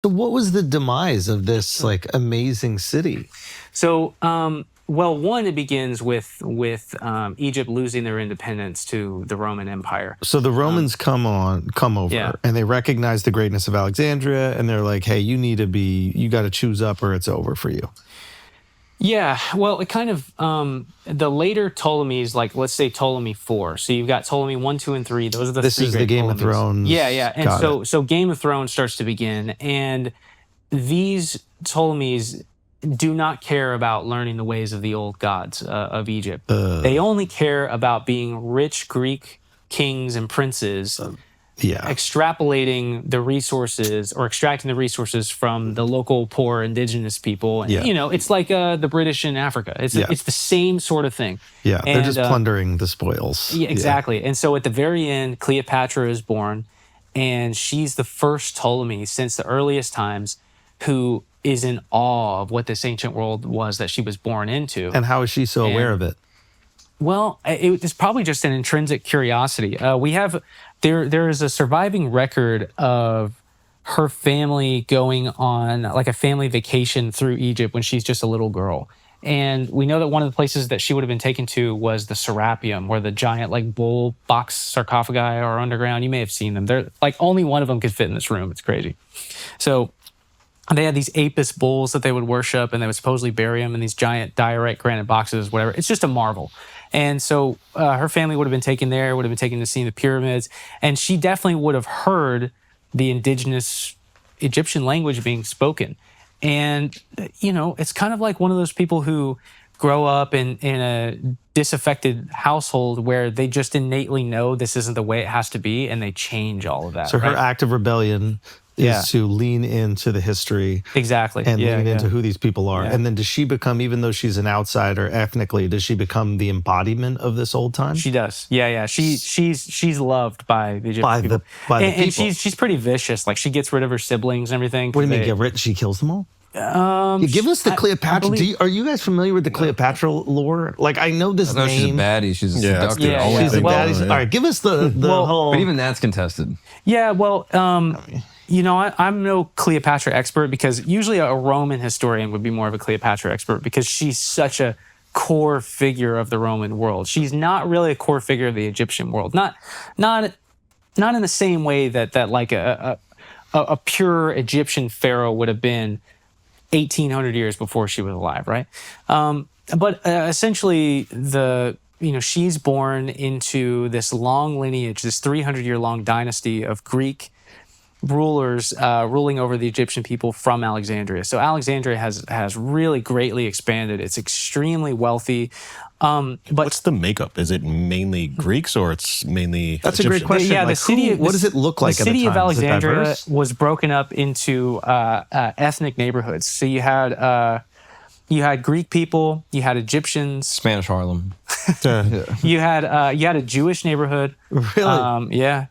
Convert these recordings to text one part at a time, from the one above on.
So what was the demise of this like amazing city? So, well, one, it begins with Egypt losing their independence to the Roman Empire. So the Romans come over, Yeah. and they recognize the greatness of Alexandria, and they're like, "Hey, you got to choose up, or it's over for you." Yeah, well, it kind of the later Ptolemies, like let's say Ptolemy 4. So you've got Ptolemy 1, 2, and 3. Those are the This three is the great Game of Ptolemies. Thrones. Yeah, and Got it. so Game of Thrones starts to begin, and these Ptolemies do not care about learning the ways of the old gods of Egypt. They only care about being rich Greek kings and princes. Extrapolating the resources or extracting the resources from the local poor indigenous people. And, it's like the British in Africa. It's the same sort of thing. Yeah, they're just plundering the spoils. Yeah, exactly. And so at the very end, Cleopatra is born, and she's the first Ptolemy since the earliest times who is in awe of what this ancient world was that she was born into. And how is she so aware of it? Well, it's probably just an intrinsic curiosity. There is a surviving record of her family going on like a family vacation through Egypt when she's just a little girl. And we know that one of the places that she would have been taken to was the Serapeum, where the giant like bull box sarcophagi are underground. You may have seen them. They're like only one of them could fit in this room. It's crazy. So they had these Apis bulls that they would worship, and they would supposedly bury them in these giant diorite granite boxes, whatever. It's just a marvel. And so her family would have been taken there, would have been taken to see the pyramids, and she definitely would have heard the indigenous Egyptian language being spoken. And, it's kind of like one of those people who grow up in a disaffected household where they just innately know this isn't the way it has to be, and they change all of that. So her act of rebellion is to lean into the history. Exactly. And lean into who these people are. Yeah. And then does she become, even though she's an outsider ethnically, does she become the embodiment of this old time? She does. Yeah. She's loved by the Egyptian people. And she's pretty vicious. Like she gets rid of her siblings and everything. What do you mean get rid? She kills them all? Give us the Cleopatra. Are you guys familiar with the Cleopatra lore? Like, I know this name. She's a baddie. She's a seductor. She's a baddie. All right, give us the whole. But even that's contested. Yeah, well, I'm no Cleopatra expert because usually a Roman historian would be more of a Cleopatra expert because she's such a core figure of the Roman world. She's not really a core figure of the Egyptian world. Not in the same way that like a pure Egyptian pharaoh would have been 1,800 years before she was alive, right? But essentially, she's born into this long lineage, this 300-year-long dynasty of Greek rulers ruling over the Egyptian people from Alexandria. So Alexandria has really greatly expanded. It's extremely wealthy. But what's the makeup? Is it mainly Greeks or it's mainly That's Egyptian? a great question. Yeah, like what does it look like the at the time? city of Alexandria Is it was broken up into ethnic neighborhoods. So you had Greek people, you had Egyptians, Spanish Harlem. you had a Jewish neighborhood. Really?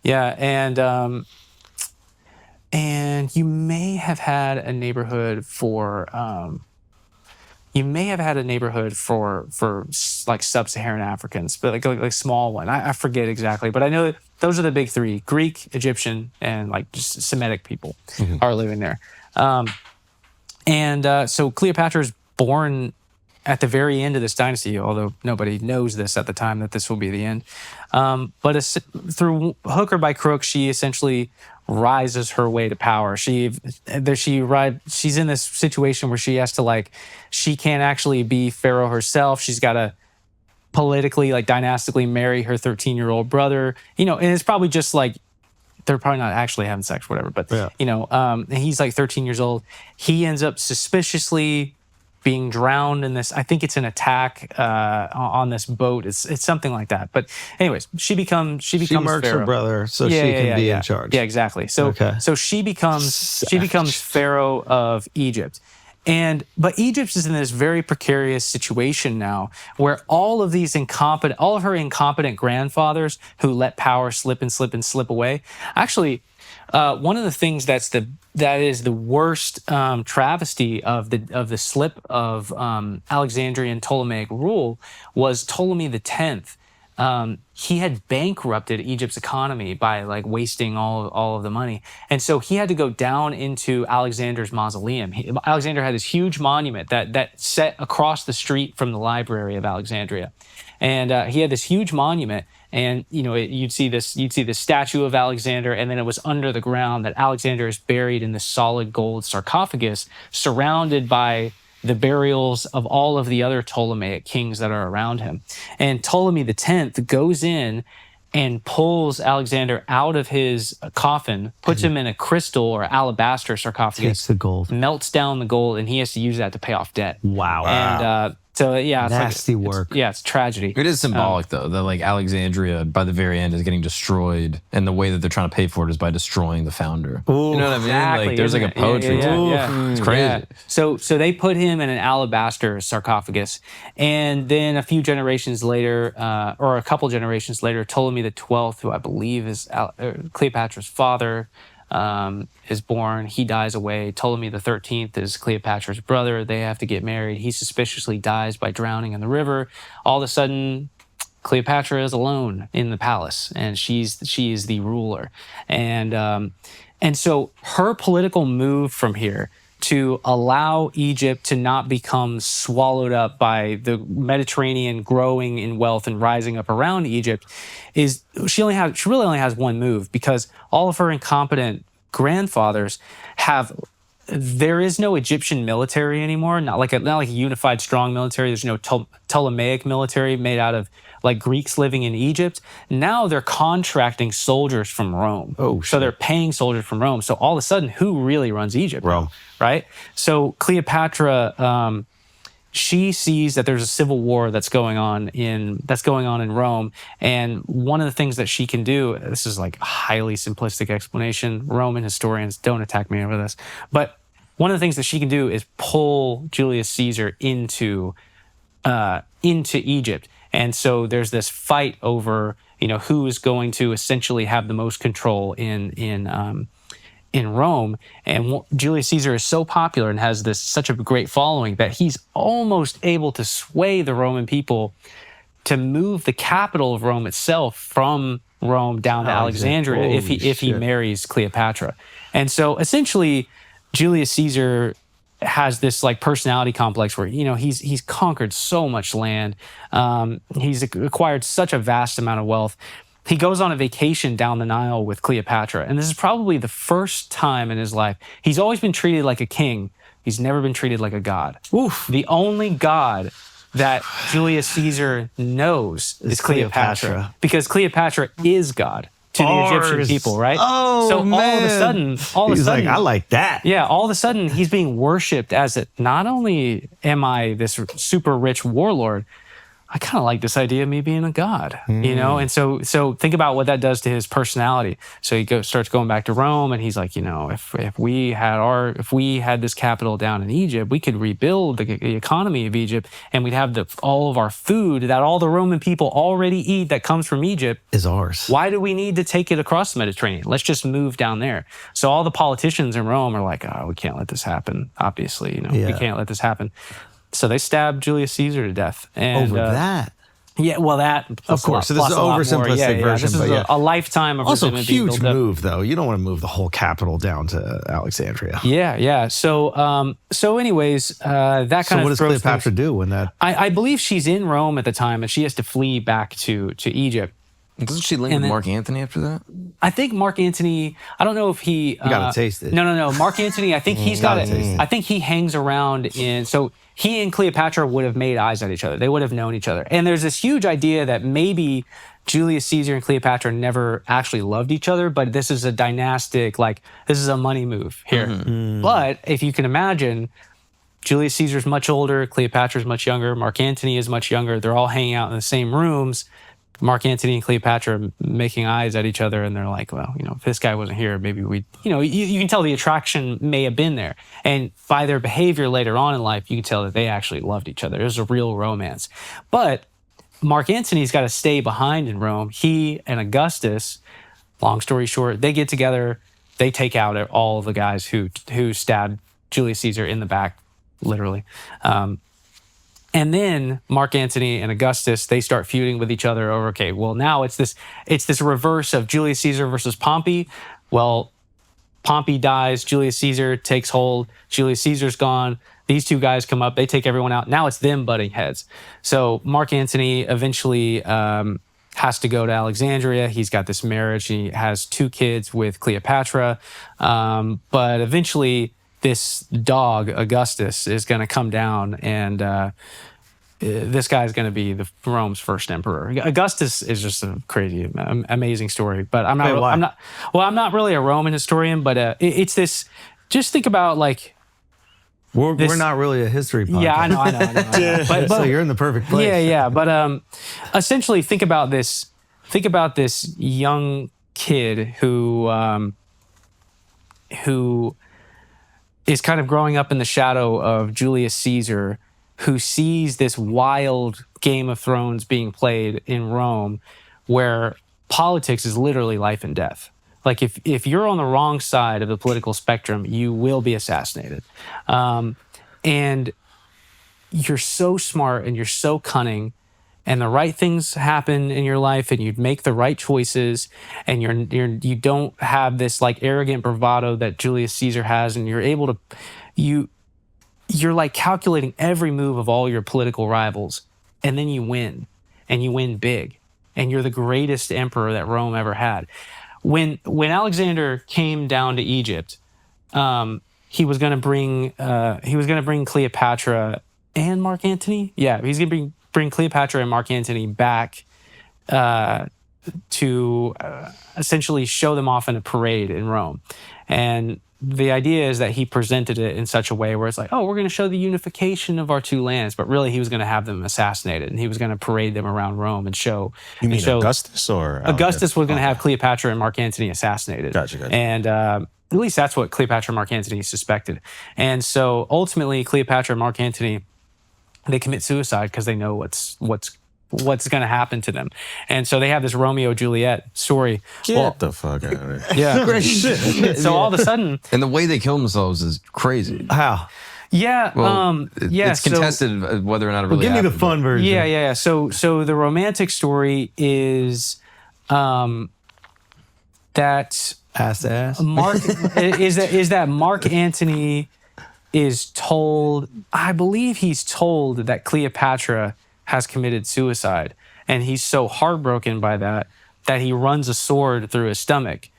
And you may have had a neighborhood for like sub-Saharan Africans, but like small one. I forget exactly, but I know that those are the big three: Greek, Egyptian, and like just Semitic people are living there. So Cleopatra is born at the very end of this dynasty, although nobody knows this at the time that this will be the end. But through hook or by crook, she essentially rises her way to power. She's in this situation where she has to she can't actually be pharaoh herself. She's got to politically, dynastically marry her 13-year-old brother. And it's probably just they're probably not actually having sex, whatever. But and he's 13 years old. He ends up suspiciously being drowned in this. I think it's an attack on this boat. It's something like that. But anyways, she becomes murks pharaoh. her brother so she can be in charge. Yeah, exactly. So she becomes pharaoh of Egypt. But Egypt is in this very precarious situation now where all of her incompetent grandfathers who let power slip away. Actually, one of the things that is the worst travesty of the slip of Alexandrian Ptolemaic rule was Ptolemy X. he had bankrupted Egypt's economy by like wasting all of the money. And so he had to go down into Alexander's mausoleum. Alexander had this huge monument that set across the street from the library of Alexandria. And he had this huge monument, and you'd see this statue of Alexander, and then it was under the ground that Alexander is buried in this solid gold sarcophagus, surrounded by the burials of all of the other Ptolemaic kings that are around him. And Ptolemy X goes in and pulls Alexander out of his coffin, puts him in a crystal or alabaster sarcophagus, takes the gold, melts down the gold, and he has to use that to pay off debt. Wow. And so yeah, it's nasty work. It's tragedy. It is symbolic though that like Alexandria by the very end is getting destroyed, and the way that they're trying to pay for it is by destroying the founder. Ooh, you know what I mean? Exactly, Like there's like a poetry to it. Yeah. It's crazy. Yeah. So they put him in an alabaster sarcophagus, and then a few generations later, or a couple generations later, Ptolemy XII, who I believe is Cleopatra's father, is born. He dies away. Ptolemy XIII is Cleopatra's brother. They have to get married. He suspiciously dies by drowning in the river. All of a sudden, Cleopatra is alone in the palace, and she is the ruler. And so her political move from here to allow Egypt to not become swallowed up by the Mediterranean growing in wealth and rising up around Egypt is she really only has one move, because all of her incompetent grandfathers there is no Egyptian military anymore, not like a unified strong military. There's no Ptolemaic military made out of like Greeks living in Egypt. Now they're contracting soldiers from Rome. Oh, so they're paying soldiers from Rome. So all of a sudden, who really runs Egypt? Rome. Right? So Cleopatra, she sees that there's a civil war that's going on in Rome, and one of the things that she can do, this is like a highly simplistic explanation, Roman historians, don't attack me over this, but one of the things that she can do is pull Julius Caesar into Egypt. And so there's this fight over, who is going to essentially have the most control in Rome. And Julius Caesar is so popular and has such a great following that he's almost able to sway the Roman people to move the capital of Rome itself from Rome down to Alexandria if he marries Cleopatra. And so essentially Julius Caesar has this like personality complex where he's conquered so much land, he's acquired such a vast amount of wealth. He goes on a vacation down the Nile with Cleopatra, and this is probably the first time in his life. He's always been treated like a king. He's never been treated like a god. Oof. The only god that Julius Caesar knows is Cleopatra, because Cleopatra is God to the Egyptian people, right? Oh, so man. all of a sudden, he's like, I like that. Yeah, all of a sudden he's being worshipped as not only am I this super rich warlord, I kind of like this idea of me being a god, And so think about what that does to his personality. So he starts going back to Rome, and he's like, if we had this capital down in Egypt, we could rebuild the economy of Egypt, and we'd have all of our food that all the Roman people already eat that comes from Egypt is ours. Why do we need to take it across the Mediterranean? Let's just move down there. So all the politicians in Rome are like, we can't let this happen. Obviously, we can't let this happen. So they stabbed Julius Caesar to death. And, over that? Yeah, well, that, of course. So this is an oversimplistic version. This is a lifetime of also resentment. Huge move, though. You don't want to move the whole capital down to Alexandria. Yeah. So anyways, that kind of. So what does Cleopatra do when that? I believe she's in Rome at the time, and she has to flee back to Egypt. Doesn't she link with Mark Antony after that? I think Mark Antony, I don't know if he... You got to taste it. No. Mark Antony, I think he's got it. I think he hangs around so he and Cleopatra would have made eyes at each other. They would have known each other. And there's this huge idea that maybe Julius Caesar and Cleopatra never actually loved each other, but this is a dynastic, this is a money move here. Mm-hmm. But if you can imagine, Julius Caesar's much older, Cleopatra's much younger, Mark Antony is much younger. They're all hanging out in the same rooms. Mark Antony and Cleopatra are making eyes at each other, and they're like, well, if this guy wasn't here, maybe we'd, you can tell the attraction may have been there. And by their behavior later on in life, you can tell that they actually loved each other. It was a real romance. But Mark Antony's got to stay behind in Rome. He and Augustus, long story short, they get together, they take out all of the guys who stabbed Julius Caesar in the back, literally. And then Mark Antony and Augustus, they start feuding with each other over, okay, well, now it's this reverse of Julius Caesar versus Pompey. Well, Pompey dies, Julius Caesar takes hold, Julius Caesar's gone. These two guys come up, they take everyone out. Now it's them butting heads. So Mark Antony eventually has to go to Alexandria. He's got this marriage. He has 2 kids with Cleopatra. But eventually this dog, Augustus, is going to come down, and this guy is going to be Rome's first emperor. Augustus is just a crazy, amazing story. But I'm not really a Roman historian, but it's this. Just think about like. We're not really a history podcast. Yeah, I know. But so you're in the perfect place. Yeah. But essentially, think about this. Think about this young kid who is kind of growing up in the shadow of Julius Caesar, who sees this wild Game of Thrones being played in Rome, where politics is literally life and death. Like if you're on the wrong side of the political spectrum, you will be assassinated. And you're so smart and you're so cunning, and the right things happen in your life, and you make the right choices, and you don't have this like arrogant bravado that Julius Caesar has, and you're able to you're like calculating every move of all your political rivals, and then you win, and you win big, and you're the greatest emperor that Rome ever had. When Alexander came down to Egypt, he was going to bring Cleopatra and Mark Antony. Yeah, he's going to bring Cleopatra and Mark Antony back to essentially show them off in a parade in Rome. And the idea is that he presented it in such a way where it's like, oh, we're going to show the unification of our 2 lands, but really he was going to have them assassinated, and he was going to parade them around Rome and show. You mean Augustus or Augustus was going to have Cleopatra and Mark Antony assassinated. Gotcha. And at least that's what Cleopatra and Mark Antony suspected. And so ultimately, Cleopatra and Mark Antony, they commit suicide because they know what's going to happen to them. And so they have this Romeo-Juliet story. Get the fuck out of here. Yeah. Great shit. So all of a sudden. And the way they kill themselves is crazy. How? Yeah. Well, it's contested whether or not it really give me the happened, fun version. Yeah. So the romantic story is that Mark is that Mark Antony is told, I believe he's told that Cleopatra has committed suicide, and he's so heartbroken by that he runs a sword through his stomach.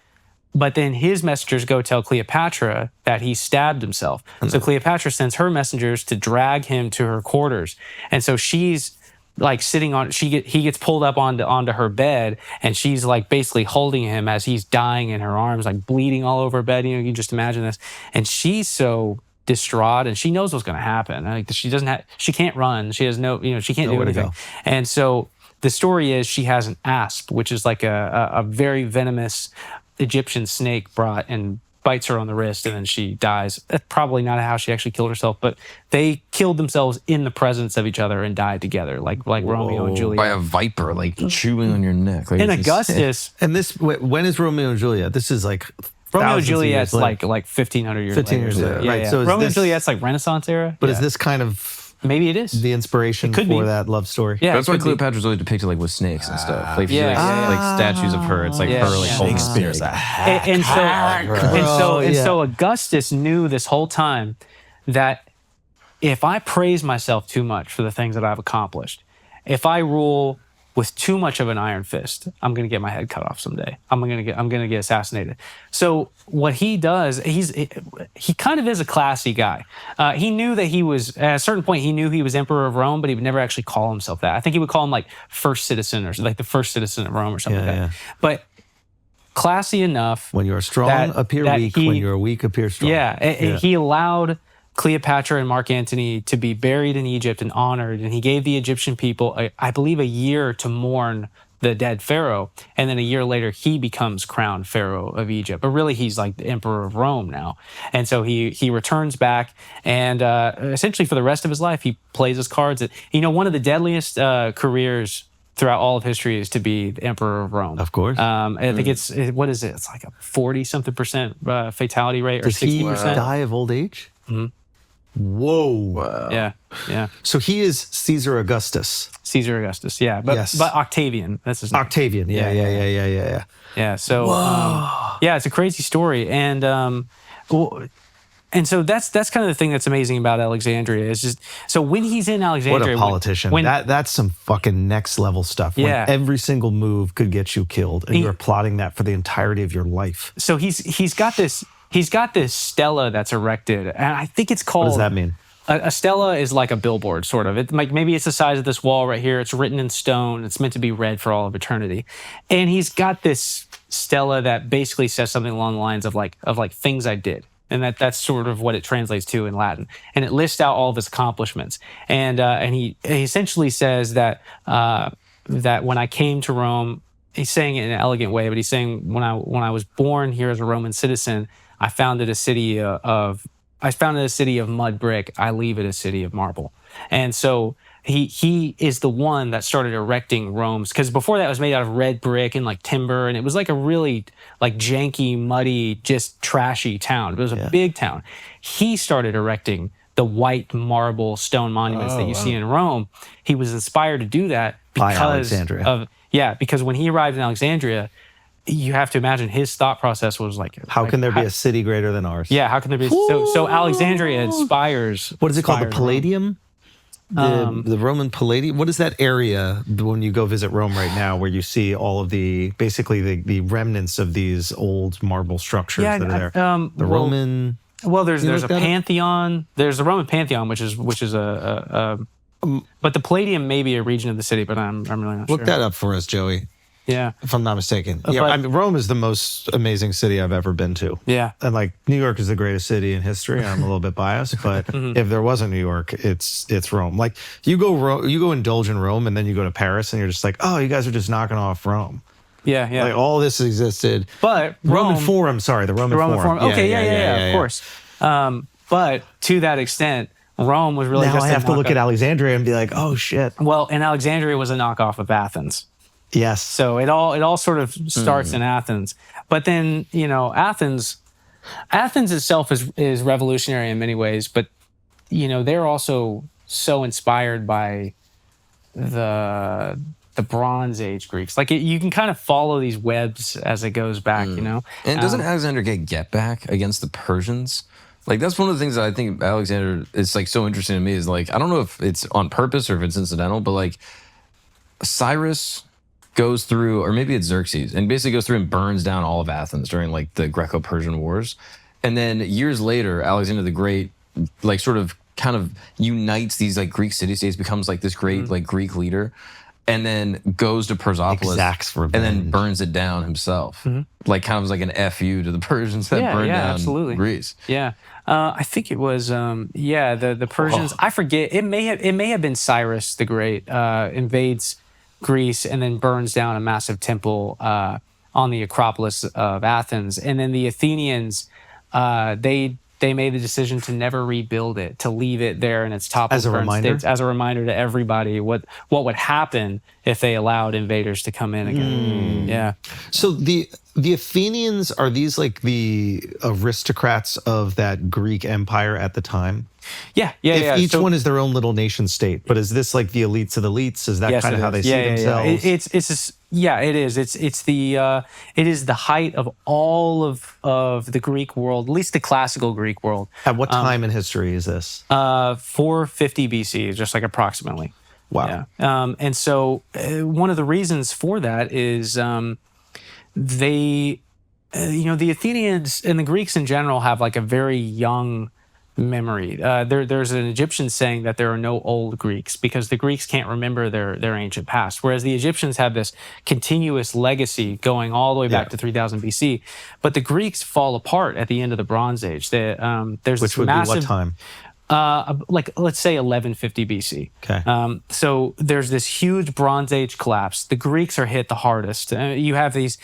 But then his messengers go tell Cleopatra that he stabbed himself. So Cleopatra sends her messengers to drag him to her quarters, and so she's like sitting on. He gets pulled up onto her bed, and she's like basically holding him as he's dying in her arms, like bleeding all over her bed. You can just imagine this, and she's so distraught, and she knows what's going to happen. Like she can't run. She has she can't do anything. And so the story is she has an asp, which is like a very venomous Egyptian snake brought and bites her on the wrist, and then she dies. That's probably not how she actually killed herself, but they killed themselves in the presence of each other and died together, like Romeo and Juliet. By a viper, like chewing on your neck. Like and Augustus. And this, when is Romeo and Juliet? This is like Romeo and Juliet's like 1,500 years 15 later. years later, Yeah, right. yeah. So Romeo and Juliet's like Renaissance era. But is this kind of maybe it is the inspiration for that love story? Yeah, that's why Cleopatra's always depicted like with snakes and stuff. Like, like statues of her. It's like her like Shakespeare's a hack. And so Augustus knew this whole time that if I praise myself too much for the things that I've accomplished, if I rule with too much of an iron fist, I'm going to get my head cut off someday. I'm going to get assassinated. So what he does, he kind of is a classy guy. He knew that he was, at a certain point, he knew he was emperor of Rome, but he would never actually call himself that. I think he would call him like first citizen, or like the first citizen of Rome or something like that. But classy enough. When you're strong, appear weak. When you're weak, appear strong. He allowed Cleopatra and Mark Antony to be buried in Egypt and honored, and he gave the Egyptian people, I believe, a year to mourn the dead pharaoh, and then a year later he becomes crowned pharaoh of Egypt. But really, he's like the emperor of Rome now, and so he returns back, and essentially for the rest of his life he plays his cards. One of the deadliest careers throughout all of history is to be the emperor of Rome. Of course. I think it's what is it? It's like a 40-something% fatality rate, or 60%. Does he die of old age? Mm-hmm. Whoa. Yeah. So he is Caesar Augustus. Caesar Augustus, yeah. But Octavian, that's his name. Octavian, yeah. Yeah, so it's a crazy story. And and so that's kind of the thing that's amazing about Alexandria is just so when he's in Alexandria, what a politician. That's some fucking next level stuff. When every single move could get you killed, and you're plotting that for the entirety of your life. So he's got this stela that's erected, and I think it's called. What does that mean? A stela is like a billboard, sort of. It like maybe it's the size of this wall right here. It's written in stone. It's meant to be read for all of eternity, and he's got this stela that basically says something along the lines of like things I did. And that's sort of what it translates to in Latin. And it lists out all of his accomplishments. And he essentially says that when I came to Rome, he's saying it in an elegant way, but he's saying when I was born here as a Roman citizen, I founded a city of mud brick. I leave it a city of marble. And so he is the one that started erecting Rome's, because before that it was made out of red brick and like timber, and it was like a really like janky, muddy, just trashy town. It was a big town. He started erecting the white marble stone monuments that you see in Rome. He was inspired to do that because because when he arrived in Alexandria, you have to imagine his thought process was like, how can there be a city greater than ours? Yeah, how can there be? So Alexandria inspires. What is it called? The Palladium? The Roman Palladium. What is that area when you go visit Rome right now, where you see all of the remnants of these old marble structures that are there? Roman. Well, there's a Pantheon. There's the Roman Pantheon, which is but the Palladium may be a region of the city, but I'm really not sure. Look that up for us, Joey. Yeah, if I'm not mistaken. Rome is the most amazing city I've ever been to. Yeah, and like New York is the greatest city in history. I'm a little bit biased, but if there wasn't New York, it's Rome. Like you go indulge in Rome, and then you go to Paris, and you're just like, oh, you guys are just knocking off Rome. Yeah. Like all this existed, but Roman Forum. Sorry, the Roman Forum. Okay, of course. But to that extent, Rome was really. Now I have to look at Alexandria and be like, oh shit. Well, and Alexandria was a knockoff of Athens. Yes. So it all sort of starts in Athens. But then, Athens itself is revolutionary in many ways, but they're also so inspired by the Bronze Age Greeks. Like you can kind of follow these webs as it goes back, And doesn't Alexander get back against the Persians? Like that's one of the things that I think Alexander is like so interesting to me is like I don't know if it's on purpose or if it's incidental, but like Cyrus goes through, or maybe it's Xerxes, and basically goes through and burns down all of Athens during like the Greco-Persian Wars. And then years later, Alexander the Great like sort of kind of unites these like Greek city-states, becomes like this great like Greek leader, and then goes to Persepolis and then burns it down himself. Like kind of was like an FU to the Persians that burned down Greece. Yeah. I think it was the Persians. I forget. It may have been Cyrus the Great invades Greece and then burns down a massive temple on the Acropolis of Athens. And then the Athenians, they made the decision to never rebuild it, to leave it there in its top as a reminder, as a reminder to everybody what would happen if they allowed invaders to come in again. Yeah. So the Athenians, are these like the aristocrats of that Greek empire at the time? Yeah. Each one is their own little nation state, but is this like the elites of the elites? Is that kind of how they see themselves? It is. It is the height of all of the Greek world, at least the classical Greek world. At what time in history is this? 450 BC, just like approximately. Wow. Yeah. And so one of the reasons for that is the Athenians and the Greeks in general have like a very young memory. There's an Egyptian saying that there are no old Greeks because the Greeks can't remember their ancient past, whereas the Egyptians have this continuous legacy going all the way back to 3000 BC. But the Greeks fall apart at the end of the Bronze Age. There's Which would massive, be what time? Like let's say 1150 BC. Okay. So there's this huge Bronze Age collapse. The Greeks are hit the hardest. You have these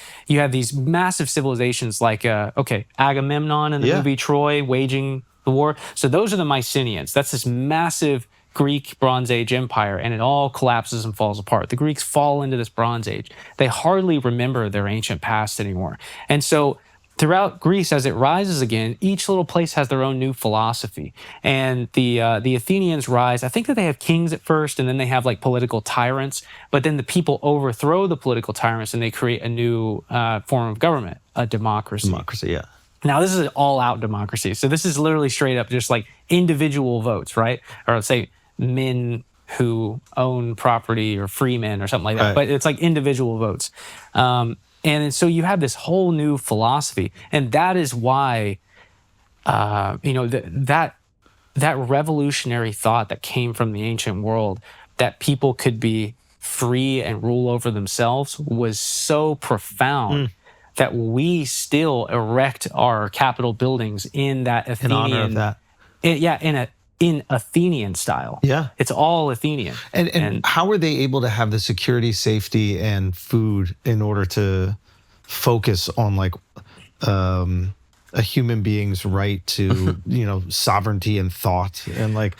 massive civilizations like Agamemnon in the movie Troy waging the war. So those are the Mycenaeans. That's this massive Greek Bronze Age empire, and it all collapses and falls apart. The Greeks fall into this Bronze Age. They hardly remember their ancient past anymore. And so throughout Greece, as it rises again, each little place has their own new philosophy. And the Athenians rise. I think that they have kings at first, and then they have like political tyrants. But then the people overthrow the political tyrants, and they create a new form of government, a democracy. Democracy, yeah. Now, this is an all-out democracy. So this is literally straight up just like individual votes, right? Or let's say men who own property or free men or something like that. Right. But it's like individual votes. And so you have this whole new philosophy. And that is why, that revolutionary thought that came from the ancient world, that people could be free and rule over themselves, was so profound that we still erect our Capitol buildings in that Athenian, in honor of that. In Athenian style. Yeah. It's all Athenian. And how are they able to have the security, safety, and food in order to focus on like a human being's right to sovereignty and thought, and like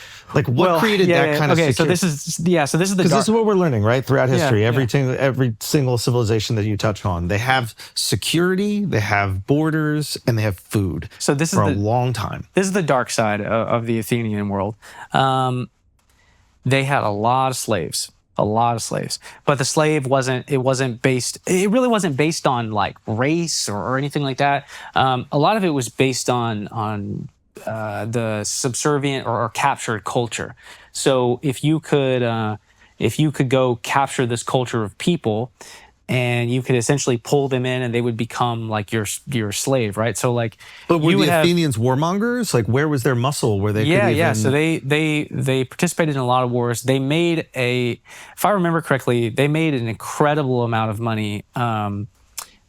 what created that kind of security? So this is the because this is what we're learning, right, throughout history. Every single civilization that you touch on, they have security, they have borders, and they have food. So this is for a long time. This is the dark side of the Athenian world. They had a lot of slaves. But the slave it really wasn't based on like race or anything like that. A lot of it was based on the subservient or captured culture. So if you could go capture this culture of people, and you could essentially pull them in, and they would become like your slave, right? So like, but were the Athenians warmongers? Like, where was their muscle? Where they So they participated in a lot of wars. They made if I remember correctly, they made an incredible amount of money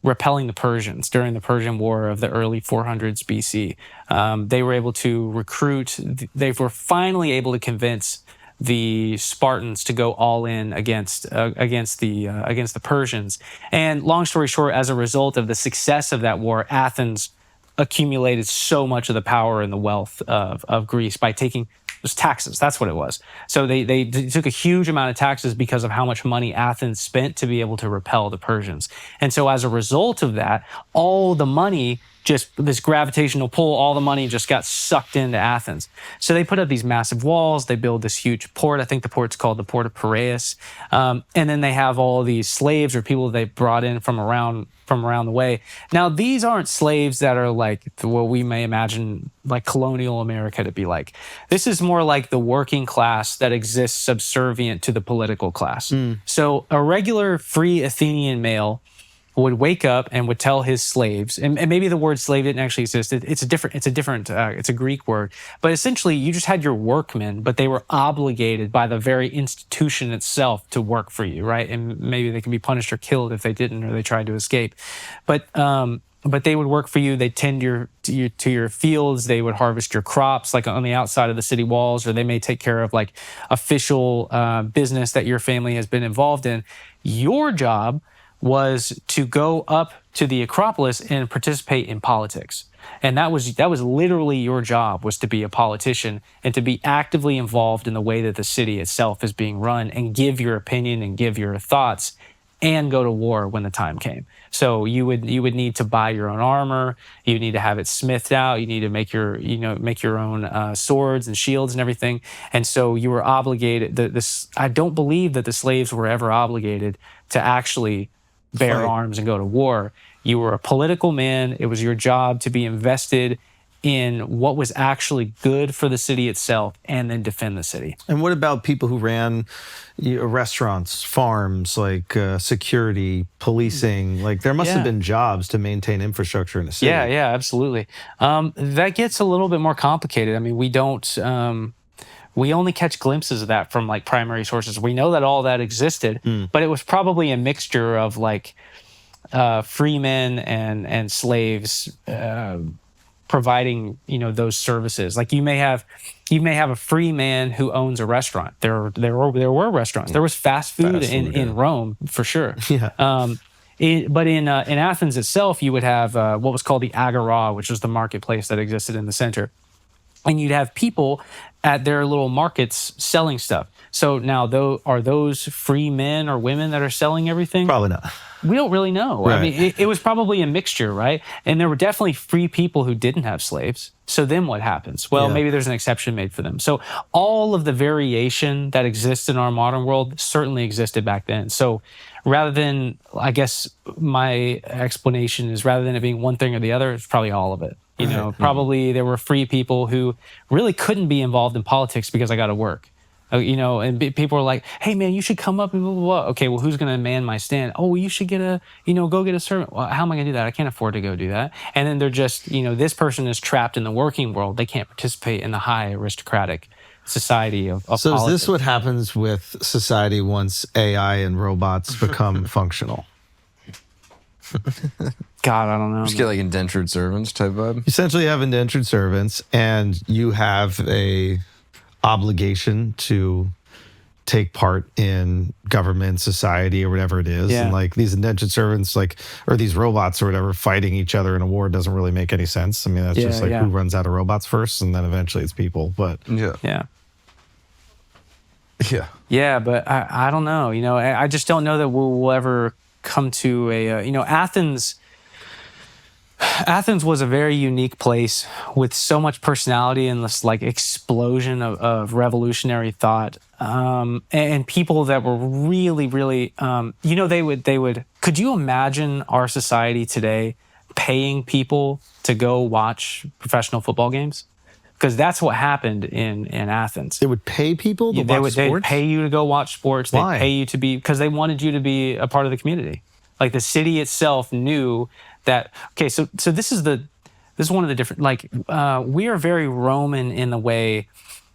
repelling the Persians during the Persian War of the early 400s BC. They were able to recruit. They were finally able to convince the Spartans to go all in against the Persians. And long story short, as a result of the success of that war, Athens accumulated so much of the power and the wealth of Greece by taking those taxes. That's what it was. So they took a huge amount of taxes because of how much money Athens spent to be able to repel the Persians. And so as a result of that, all the money, just this gravitational pull, all the money just got sucked into Athens. So they put up these massive walls. They build this huge port. I think the port's called the Port of Piraeus. And then they have all these slaves or people they brought in from around the way. Now, these aren't slaves that are like what we may imagine like colonial America to be like. This is more like the working class that exists subservient to the political class. So a regular free Athenian male would wake up and would tell his slaves, and maybe the word slave didn't actually exist. It's a Greek word, but essentially you just had your workmen, but they were obligated by the very institution itself to work for you, right? And maybe they can be punished or killed if they didn't, or they tried to escape. But they would work for you. They'd tend to your fields. They would harvest your crops, like on the outside of the city walls, or they may take care of like official business that your family has been involved in. Your job was to go up to the Acropolis and participate in politics. And that was literally your job, was to be a politician and to be actively involved in the way that the city itself is being run, and give your opinion and give your thoughts, and go to war when the time came. So you would need to buy your own armor. You need to have it smithed out. You need to make your own swords and shields and everything. And so you were obligated. I don't believe that the slaves were ever obligated to actually bear arms and go to war. You were a political man. It was your job to be invested in what was actually good for the city itself, and then defend the city. And what about people who ran restaurants, farms, like security, policing? Like there must have been jobs to maintain infrastructure in a city. Yeah, absolutely. That gets a little bit more complicated. I mean, we only catch glimpses of that from like primary sources. We know that all that existed, but it was probably a mixture of like freemen and slaves providing those services. Like you may have a free man who owns a restaurant. There were restaurants. There was fast food in Rome for sure. Yeah. But in Athens itself, you would have what was called the agora, which was the marketplace that existed in the center. And you'd have people at their little markets selling stuff. So now, are those free men or women that are selling everything? Probably not. We don't really know. Right. I mean, it was probably a mixture, right? And there were definitely free people who didn't have slaves. So then what happens? Well, maybe there's an exception made for them. So all of the variation that exists in our modern world certainly existed back then. So rather than, I guess my explanation is, rather than it being one thing or the other, it's probably all of it. You know, probably there were free people who really couldn't be involved in politics because I got to work. You know, and people are like, hey, man, you should come up and blah, blah, blah. Okay, well, who's going to man my stand? Oh, well, you should go get a servant. Well, how am I going to do that? I can't afford to go do that. And then they're just, this person is trapped in the working world. They can't participate in the high aristocratic society of So politics. is this what happens with society once AI and robots become functional? God, I don't know. Just get like indentured servants type vibe. Essentially, you have indentured servants, and you have a obligation to take part in government, society, or whatever it is. Yeah. And like these indentured servants, or these robots or whatever, fighting each other in a war doesn't really make any sense. I mean, that's just like who runs out of robots first, and then eventually it's people. But Yeah. Yeah. Yeah, but I don't know. I just don't know that we'll ever come to a, Athens was a very unique place with so much personality and this like explosion of revolutionary thought, and people that were really, really, they would. Could you imagine our society today paying people to go watch professional football games? Because that's what happened in Athens. they would pay people to watch They'd sports? pay you to go watch sports. Why? They'd pay you to be, because they wanted you to be a part of the community. Like the city itself knew that. Okay, so this is one of the different. Like we are very Roman in the way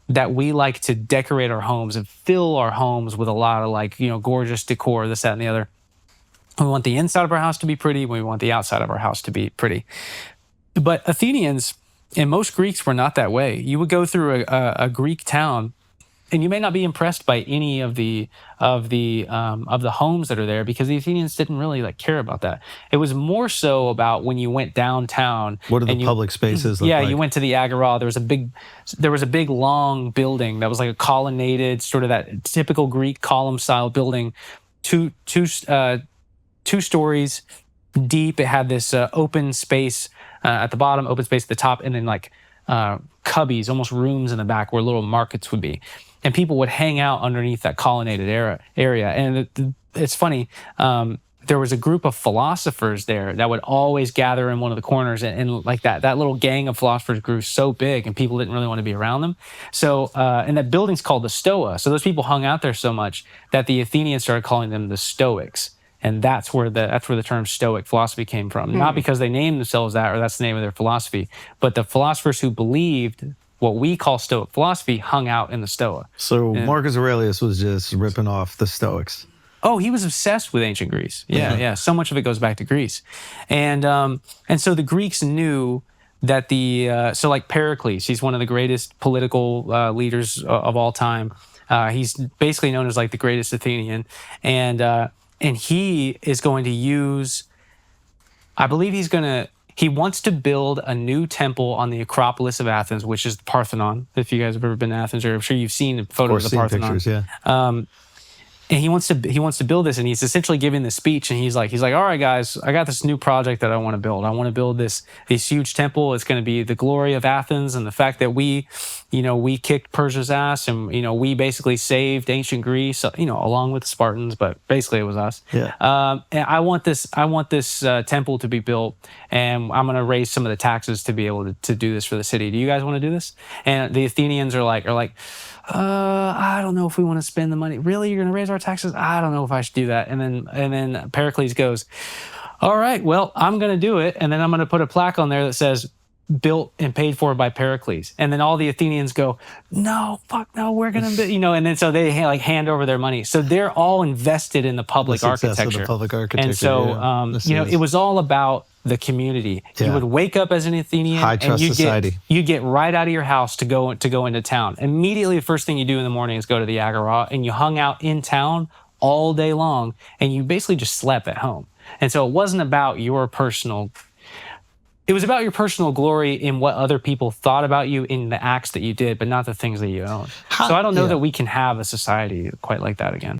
that we like to decorate our homes and fill our homes with a lot of gorgeous decor, this, that, and the other. We want the inside of our house to be pretty. We want the outside of our house to be pretty. But Athenians and most Greeks were not that way. You would go through a Greek town, and you may not be impressed by any of the homes that are there, because the Athenians didn't really care about that. It was more so about when you went downtown. What are the public spaces look like? You went to the Agora. There was a big long building that was like a colonnaded, sort of that typical Greek column style building, two stories deep. It had this open space at the bottom, open space at the top, and then cubbies, almost rooms in the back where little markets would be. And people would hang out underneath that colonnaded area. And it's funny, there was a group of philosophers there that would always gather in one of the corners, and like that little gang of philosophers grew so big, and people didn't really want to be around them. So, and that building's called the Stoa. So those people hung out there so much that the Athenians started calling them the Stoics. And that's where the term Stoic philosophy came from. Not because they named themselves that, or that's the name of their philosophy, but the philosophers who believed what we call Stoic philosophy hung out in the Stoa. So Marcus Aurelius was just ripping off the Stoics. Oh, he was obsessed with ancient Greece. Yeah. So much of it goes back to Greece, and so the Greeks knew that so like Pericles, he's one of the greatest political leaders of all time. He's basically known as like the greatest Athenian, and he is going to use, I believe he wants to build a new temple on the Acropolis of Athens, which is the Parthenon. If you guys have ever been to Athens, or I'm sure you've seen photos of the Parthenon. Pictures, yeah. And he wants to build this, and he's essentially giving the speech, and he's like, all right, guys, I got this new project that I want to build. I want to build this huge temple. It's going to be the glory of Athens, and the fact that we kicked Persia's ass, and we basically saved ancient Greece, along with the Spartans, but basically it was us. Yeah. And I want this temple to be built, and I'm going to raise some of the taxes to be able to do this for the city. Do you guys want to do this? And the Athenians are like. I don't know if we want to spend the money. Really, you're going to raise our taxes? I don't know if I should do that. And then Pericles goes, all right, well, I'm going to do it. And then I'm going to put a plaque on there that says, built and paid for by Pericles. And then all the Athenians go, no, fuck no, we're going to, and then so they hand over their money. So they're all invested in the public architecture. The public architecture. And so, it was all about the community. Yeah. You would wake up as an Athenian, high trust society. You get right out of your house to go into town. Immediately, the first thing you do in the morning is go to the Agora, and you hung out in town all day long, and you basically just slept at home. And so it wasn't about your personal It was about your personal glory in what other people thought about you in the acts that you did, but not the things that you own. So I don't know that we can have a society quite like that again.